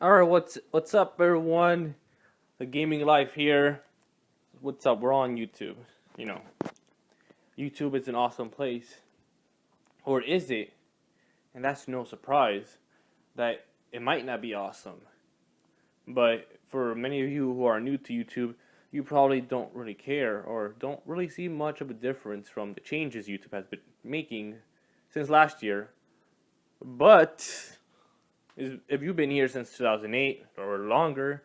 Alright, what's up everyone? The gaming life here. What's up? We're on YouTube. You know, YouTube is an awesome place. Or is it? And that's no surprise that it might not be awesome. But for many of you who are new to YouTube, you probably don't really care or don't really see much of a difference from the changes YouTube has been making since last year. But if you've been here since 2008 or longer,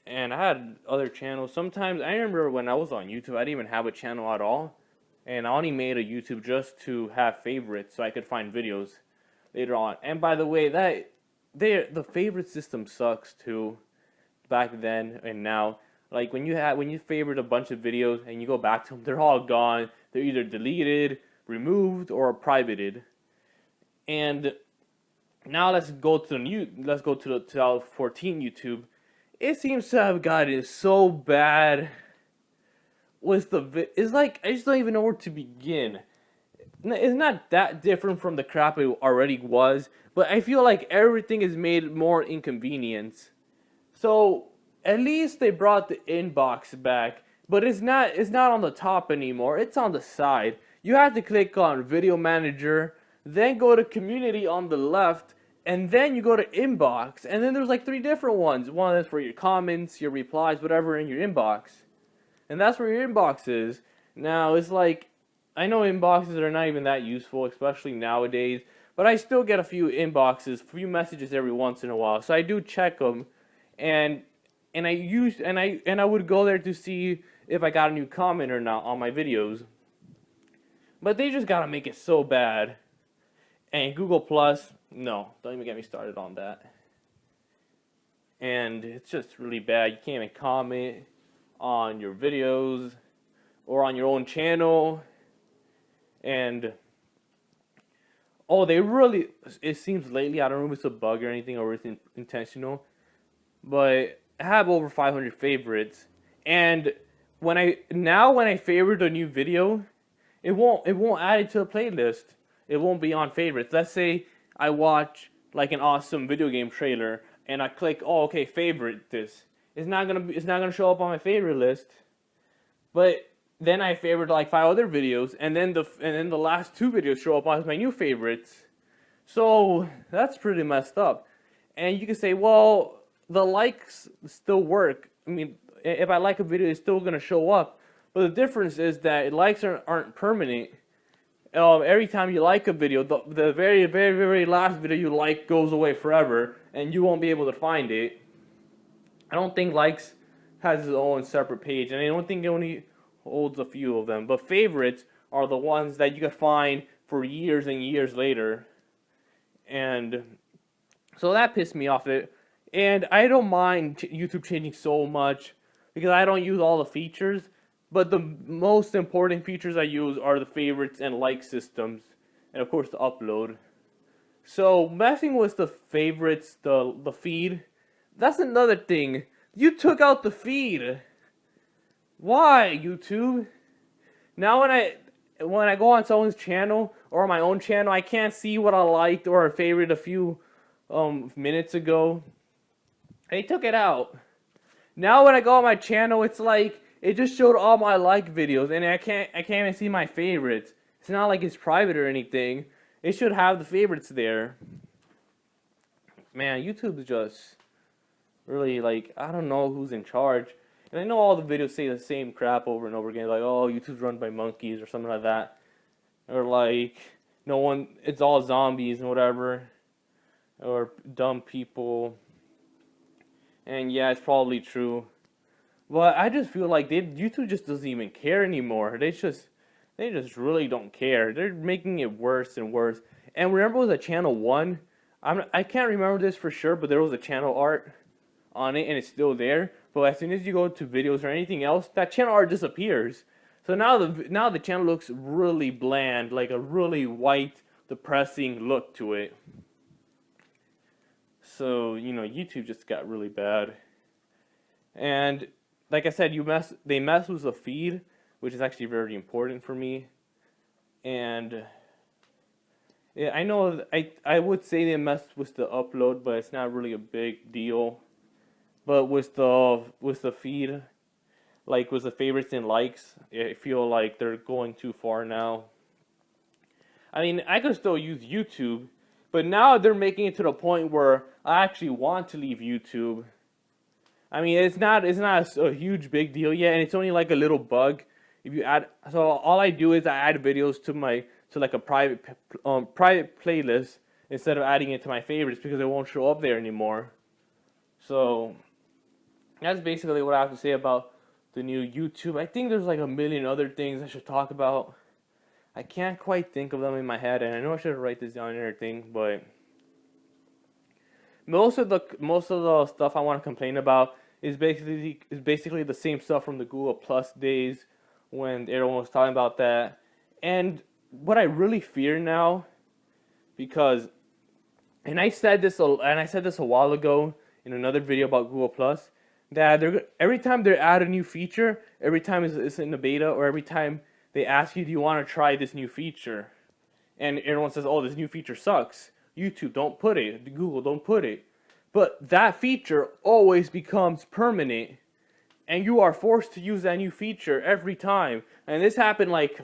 and I had other channels, sometimes I remember when I was on YouTube, I didn't even have a channel at all, and I only made a YouTube just to have favorites so I could find videos later on. And by the way, the favorite system sucks too, back then and now. Like when you favorite a bunch of videos and you go back to them, they're all gone. They're either deleted, removed, or privated. And now let's go to the 2014 YouTube. It seems to have gotten so bad with it's like I just don't even know where to begin. It's not that different from the crap it already was, but I feel like everything is made more inconvenience. So at least they brought the inbox back, but it's not on the top anymore. It's on the side. You have to click on Video Manager, then go to Community on the left, and then you go to Inbox, and then there's like 3 different ones. One is for your comments, your replies, whatever in your inbox. And that's where your inbox is. Now, it's like, I know inboxes are not even that useful, especially nowadays, but I still get a few inboxes, a few messages every once in a while. So I do check them, and I would go there to see if I got a new comment or not on my videos. But they just gotta make it so bad. And Google Plus, no, don't even get me started on that. And it's just really bad. You can't even comment on your videos or on your own channel. And it seems lately, I don't know if it's a bug or anything or it's intentional, but I have over 500 favorites. And when I favorite a new video, it won't add it to a playlist. It won't be on favorites. Let's say I watch like an awesome video game trailer and I click, oh, okay, favorite this. It's not gonna show up on my favorite list. But then I favorite like 5 other videos, and then the last 2 videos show up as my new favorites. So that's pretty messed up. And you can say, well, the likes still work. I mean, if I like a video, it's still gonna show up. But the difference is that likes aren't permanent. Every time you like a video, the very, very, very last video you like goes away forever, and you won't be able to find it. I don't think likes has its own separate page, and I don't think it only holds a few of them. But favorites are the ones that you can find for years and years later. And so that pissed me off. And I don't mind YouTube changing so much because I don't use all the features. But the most important features I use are the favorites and like systems, and of course the upload. So messing with the favorites, the feed, that's another thing. You took out the feed. Why, YouTube? Now when I go on someone's channel or my own channel, I can't see what I liked or favorite a few minutes ago. They took it out. Now when I go on my channel, it's like it just showed all my like videos, and I can't even see my favorites. It's not like it's private or anything. It should have the favorites there. Man, YouTube is just really like, I don't know who's in charge. And I know all the videos say the same crap over and over again, like, oh, YouTube's run by monkeys or something like that, or like it's all zombies and whatever, or dumb people. And yeah, it's probably true. But I just feel like YouTube just doesn't even care anymore. They just really don't care. They're making it worse and worse. And remember with the channel 1, I can't remember this for sure, but there was a channel art on it and it's still there. But as soon as you go to videos or anything else, that channel art disappears. So now the channel looks really bland, like a really white, depressing look to it. So, YouTube just got really bad. And like I said, they mess with the feed, which is actually very important for me. And Yeah, I know. I would say they messed with the upload, but it's not really a big deal. But with the feed, like with the favorites and likes, I feel like they're going too far now. I mean, I could still use YouTube, but now they're making it to the point where I actually want to leave YouTube. I mean, it's not a huge big deal yet, and it's only like a little bug. If you add, so all I do is I add videos to like a private playlist instead of adding it to my favorites because it won't show up there anymore. So that's basically what I have to say about the new YouTube. I think there's like a million other things I should talk about. I can't quite think of them in my head, and I know I should write this down and everything, but most of the stuff I want to complain about is basically the same stuff from the Google Plus days when everyone was talking about that. And what I really fear now, because and I said this a while ago in another video about Google Plus, that every time they add a new feature, every time it's in the beta, or every time they ask you, do you want to try this new feature? And everyone says, oh, this new feature sucks. YouTube, don't put it. Google, don't put it. But that feature always becomes permanent, and you are forced to use that new feature every time. And this happened like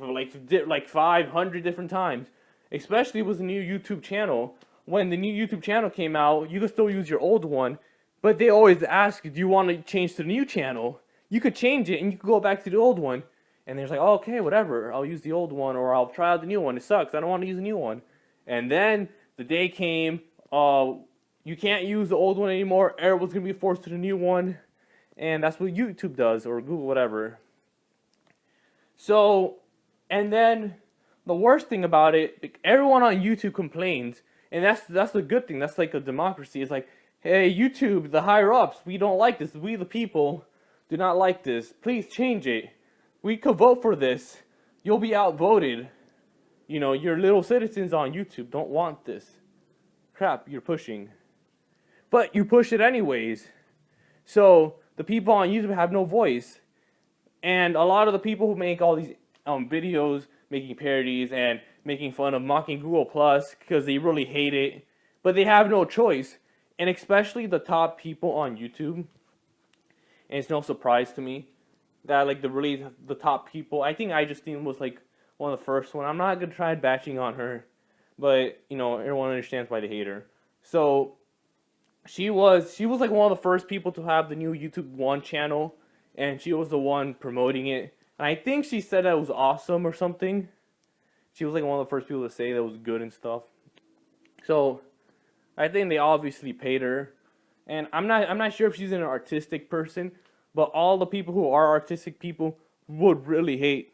500 different times, especially with the new YouTube channel. When the new YouTube channel came out, you could still use your old one, but they always ask, do you want to change to the new channel? You could change it, and you could go back to the old one. And there's like, oh, okay, whatever, I'll use the old one, or I'll try out the new one. It sucks, I don't want to use the new one. And then the day came, you can't use the old one anymore, everyone's going to be forced to the new one. And that's what YouTube does, or Google, whatever. So, and then the worst thing about it, everyone on YouTube complains, and that's the good thing. That's like a democracy. It's like, hey, YouTube, the higher ups, we don't like this. We the people do not like this. Please change it. We could vote for this. You'll be outvoted. You know, your little citizens on YouTube don't want this crap you're pushing. But you push it anyways. So the people on YouTube have no voice. And a lot of the people who make all these videos making parodies and making fun of mocking Google Plus because they really hate it, but they have no choice. And especially the top people on YouTube. And it's no surprise to me that like the top people, I think Justine was like one of the first one. I'm not gonna try bashing on her, but you know, everyone understands why they hate her. So she was like one of the first people to have the new YouTube One channel, and she was the one promoting it. And I think she said that it was awesome or something. She was like one of the first people to say that it was good and stuff. So I think they obviously paid her, and I'm not sure if she's an artistic person, but all the people who are artistic people would really hate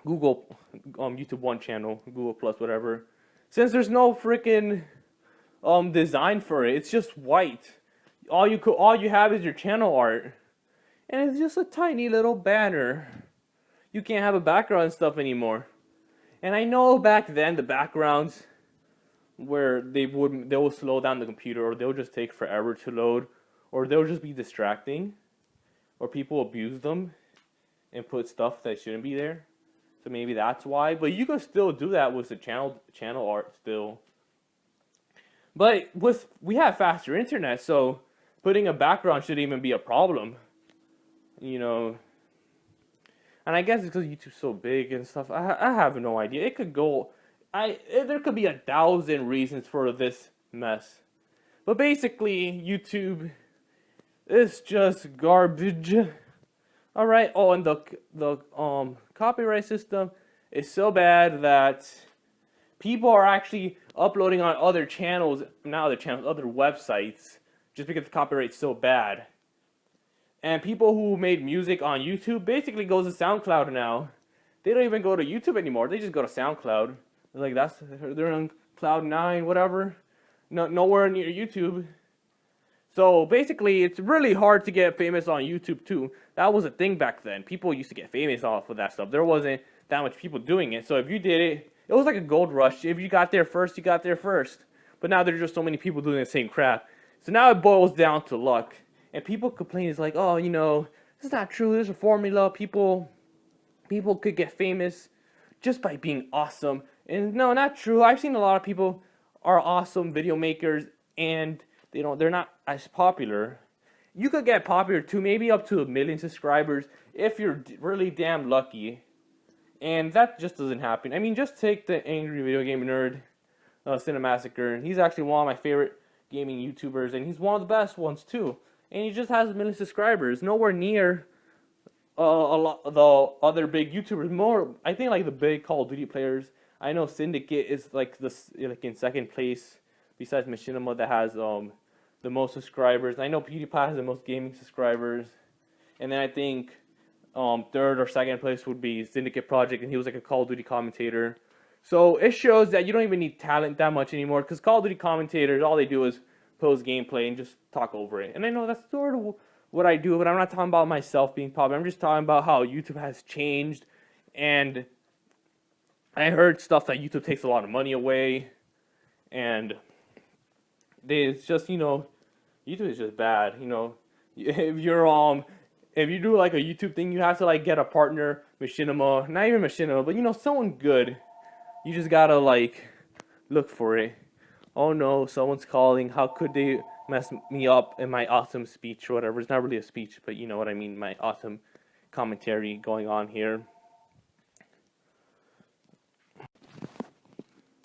Google YouTube One channel, Google Plus, whatever, since there's no freaking design for it. It's just white. All you have is your channel art, and it's just a tiny little banner. You can't have a background and stuff anymore. And I know back then the backgrounds where they'll slow down the computer, or they'll just take forever to load, or they'll just be distracting, or people abuse them and put stuff that shouldn't be there. So maybe that's why. But you can still do that with the channel art still. But we have faster internet, so putting a background shouldn't even be a problem. You know. And I guess it's because YouTube's so big and stuff. I have no idea. It could go. There could be 1,000 reasons for this mess. But basically, YouTube is just garbage. All right. Oh, and the copyright system is so bad that people are actually uploading on other channels, other websites, just because the copyright's so bad. And people who made music on YouTube basically goes to SoundCloud now. They don't even go to YouTube anymore. They just go to SoundCloud. Like they're on Cloud9, whatever. Nowhere near YouTube. So basically, it's really hard to get famous on YouTube too. That was a thing back then. People used to get famous off of that stuff. There wasn't that much people doing it. So if you did it, it was like a gold rush. If you got there first, you got there first. But now there's just so many people doing the same crap. So now it boils down to luck. And people complain, it's like, oh, you know, it's not true. There's a formula. People could get famous just by being awesome. And no, not true. I've seen a lot of people are awesome video makers and they're not as popular. You could get popular too, maybe up to 1 million subscribers if you're really damn lucky. And that just doesn't happen. I mean, just take the Angry Video Game Nerd, Cinemassacre. He's actually one of my favorite gaming YouTubers, and he's one of the best ones too. And he just has 1 million subscribers, nowhere near a lot the other big YouTubers. More, I think, like the big Call of Duty players. I know Syndicate is like in second place, besides Machinima, that has the most subscribers. I know PewDiePie has the most gaming subscribers, and then I think third or second place would be Syndicate Project, and he was like a Call of Duty commentator. So it shows that you don't even need talent that much anymore, because Call of Duty commentators, all they do is post gameplay and just talk over it. And I know that's sort of what I do, but I'm not talking about myself being popular. I'm just talking about how YouTube has changed. And I heard stuff that YouTube takes a lot of money away, and it's just, YouTube is just bad. If you do like a YouTube thing, you have to like get a partner, Machinima, not even Machinima, but someone good. You just gotta like look for it. Oh no, someone's calling. How could they mess me up in my awesome speech or whatever? It's not really a speech, but you know what I mean. My awesome commentary going on here.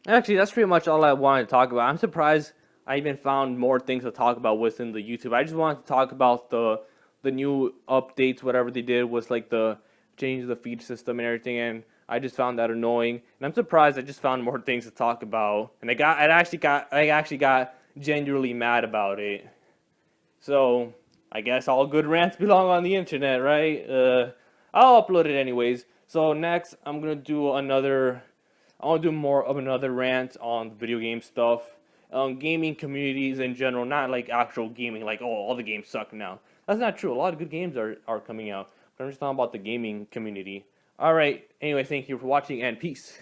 Actually, that's pretty much all I wanted to talk about. I'm surprised I even found more things to talk about within the YouTube. I just wanted to talk about the new updates, whatever they did was like the change of the feed system and everything, and I just found that annoying. And I'm surprised I just found more things to talk about. And I actually got genuinely mad about it. So I guess all good rants belong on the internet, right? I'll upload it anyways. So next I'm gonna do more of another rant on video game stuff. Gaming communities in general, not like actual gaming, like, oh, all the games suck now. That's not true. A lot of good games are coming out. But I'm just talking about the gaming community. Alright, anyway, thank you for watching, and peace.